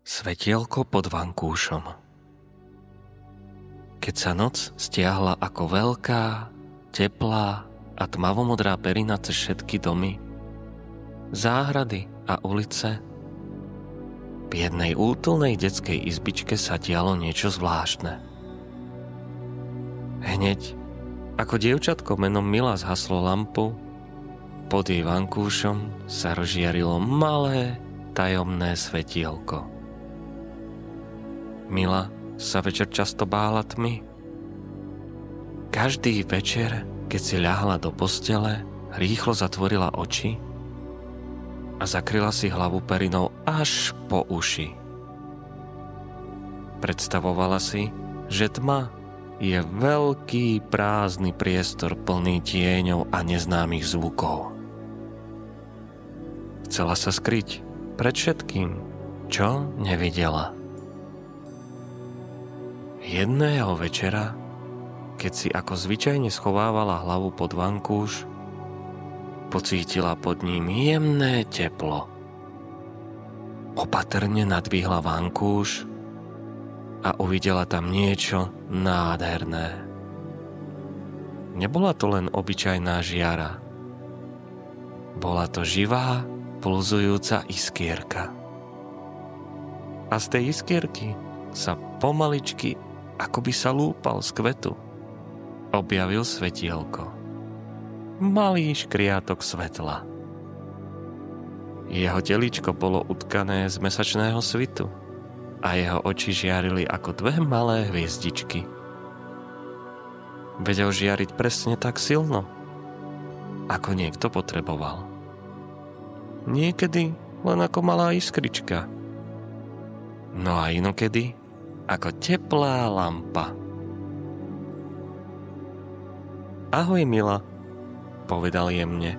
Svetielko pod vankúšom. Keď sa noc stiahla ako veľká, teplá a tmavomodrá perina cez všetky domy, záhrady a ulice, v jednej útulnej detskej izbičke sa dialo niečo zvláštne. Hneď, ako dievčatko menom Mila zhaslo lampu, pod jej vankúšom sa rozžiarilo malé, tajomné svetielko. Mila sa večer často bála tmy. Každý večer, keď si ľahla do postele, rýchlo zatvorila oči a zakryla si hlavu perinou až po uši. Predstavovala si, že tma je veľký prázdny priestor plný tieňov a neznámych zvukov. Chcela sa skryť pred všetkým, čo nevidela. Jedného večera, keď si ako zvyčajne schovávala hlavu pod vankúš, pocítila pod ním jemné teplo. Opatrne nadvihla vankúš a uvidela tam niečo nádherné. Nebola to len obyčajná žiara. Bola to živá, pulzujúca iskierka. A z tej iskierky sa pomaličky, ako by sa lúpal z kvetu, objavil svetielko. Malý škriatok svetla. Jeho teličko bolo utkané z mesačného svitu a jeho oči žiarili ako dve malé hviezdičky. Vedel žiariť presne tak silno, ako niekto potreboval. Niekedy len ako malá iskrička, no a inokedy ako teplá lampa. Ahoj, Mila, povedal jemne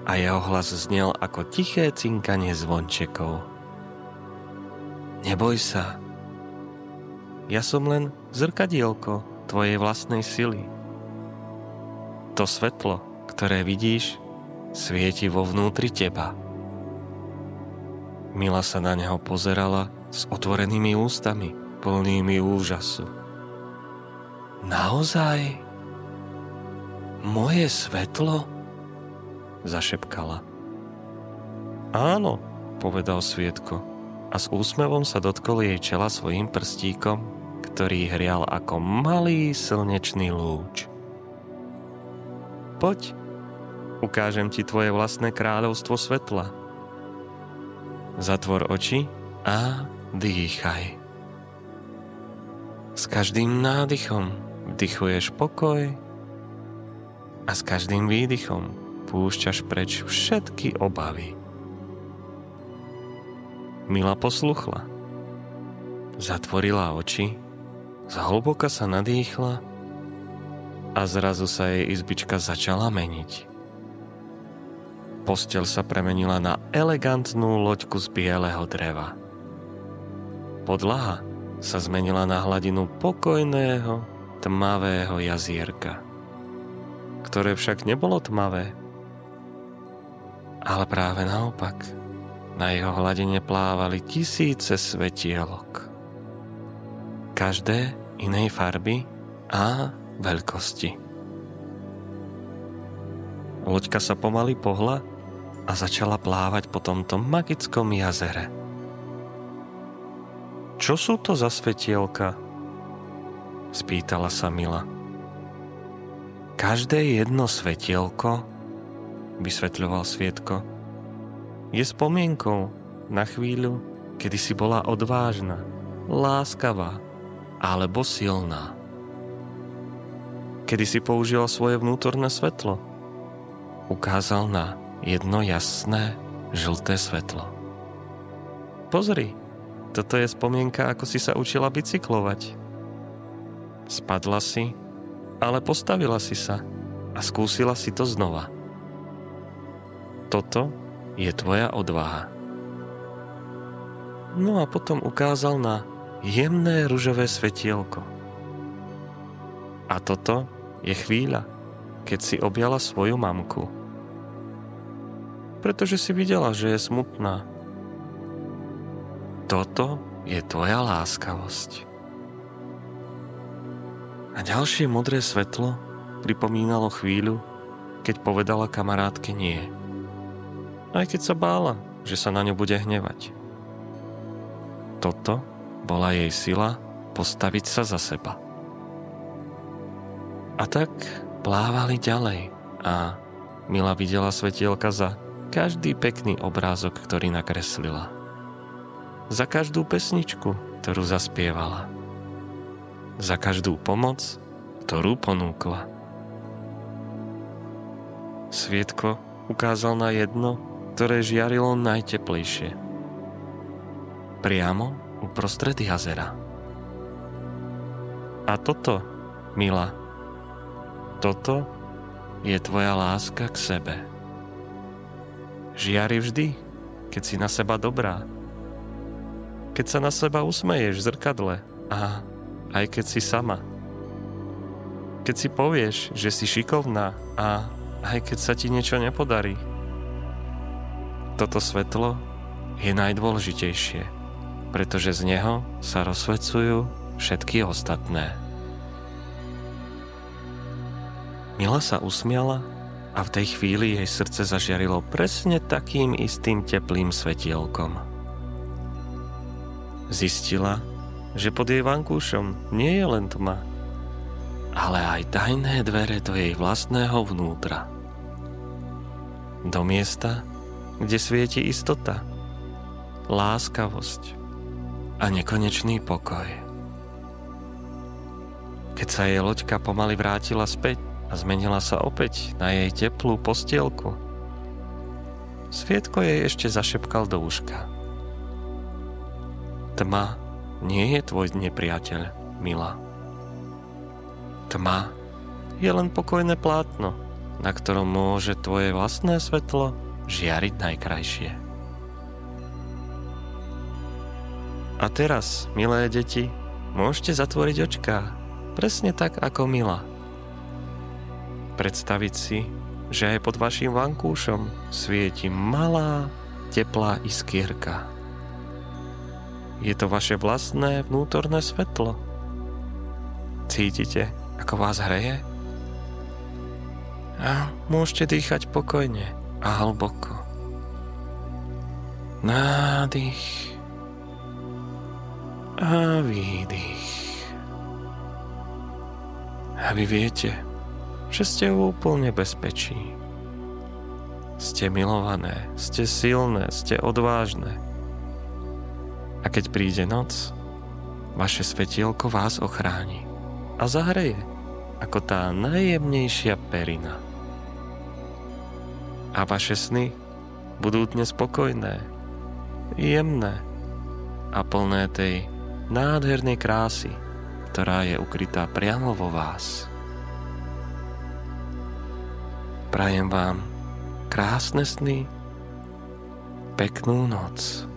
a jeho hlas znel ako tiché cinkanie zvončekov. Neboj sa. Ja som len zrkadielko tvojej vlastnej sily. To svetlo, ktoré vidíš, svieti vo vnútri teba. Mila sa na neho pozerala s otvorenými ústami, plnými úžasu. Naozaj? Moje svetlo? Zašepkala. Áno, povedal Svietko a s úsmevom sa dotkol jej čela svojím prstíkom, ktorý hrial ako malý slnečný lúč. Poď, ukážem ti tvoje vlastné kráľovstvo svetla. Zatvor oči a dýchaj. S každým nádychom vdychuješ pokoj a s každým výdychom púšťaš preč všetky obavy. Mila posluchla. Zatvorila oči, zhlboka sa nadýchla a zrazu sa jej izbička začala meniť. Posteľ sa premenila na elegantnú loďku z bieleho dreva. Podlaha sa zmenila na hladinu pokojného, tmavého jazierka, ktoré však nebolo tmavé, ale práve naopak, na jeho hladine plávali tisíce svetielok, každé inej farby a veľkosti. Loďka sa pomaly pohla a začala plávať po tomto magickom jazere. Čo sú to za svetielka? Spýtala sa Mila. Každé jedno svetielko, vysvetľoval Svietko, je spomienkou na chvíľu, kedy si bola odvážna, láskavá alebo silná. Kedy si použila svoje vnútorné svetlo, ukázal na jedno jasné, žlté svetlo. Pozri, toto je spomienka, ako si sa učila bicyklovať. Spadla si, ale postavila si sa a skúsila si to znova. Toto je tvoja odvaha. No a potom ukázal na jemné ružové svetielko. A toto je chvíľa, keď si objala svoju mamku. Pretože si videla, že je smutná. Toto je tvoja láskavosť. A ďalšie modré svetlo pripomínalo chvíľu, keď povedala kamarátke nie. Aj keď sa bála, že sa na ňu bude hnevať. Toto bola jej sila postaviť sa za seba. A tak plávali ďalej a Mila videla svetielka za každý pekný obrázok, ktorý nakreslila. Za každú pesničku, ktorú zaspievala. Za každú pomoc, ktorú ponúkla. Svietko ukázal na jedno, ktoré žiarilo najteplejšie. Priamo uprostred jazera. A toto, Mila, toto je tvoja láska k sebe. Žiari vždy, keď si na seba dobrá. Keď sa na seba usmeješ v zrkadle a aj keď si sama. Keď si povieš, že si šikovná a aj keď sa ti niečo nepodarí. Toto svetlo je najdôležitejšie, pretože z neho sa rozsvecujú všetky ostatné. Mila sa usmiala a v tej chvíli jej srdce zažiarilo presne takým istým teplým svetielkom. Zistila, že pod jej vankúšom nie je len tma, ale aj tajné dvere do jej vlastného vnútra. Do miesta, kde svieti istota, láskavosť a nekonečný pokoj. Keď sa jej loďka pomaly vrátila späť a zmenila sa opäť na jej teplú postielku, Svietko jej ešte zašepkal do uška. Tma nie je tvoj nepriateľ, Mila. Tma je len pokojné plátno, na ktorom môže tvoje vlastné svetlo žiariť najkrajšie. A teraz, milé deti, môžete zatvoriť očká, presne tak ako Mila. Predstaviť si, že aj pod vašim vankúšom svieti malá, teplá iskierka. Je to vaše vlastné vnútorné svetlo. Cítite, ako vás hreje? A môžete dýchať pokojne a hlboko. Nádych a výdych. A vy viete, že ste v úplne bezpečí. Ste milované, ste silné, ste odvážne. A keď príde noc, vaše svetielko vás ochráni a zahreje ako tá najjemnejšia perina. A vaše sny budú dnes spokojné, jemné a plné tej nádhernej krásy, ktorá je ukrytá priamo vo vás. Prajem vám krásne sny, peknú noc.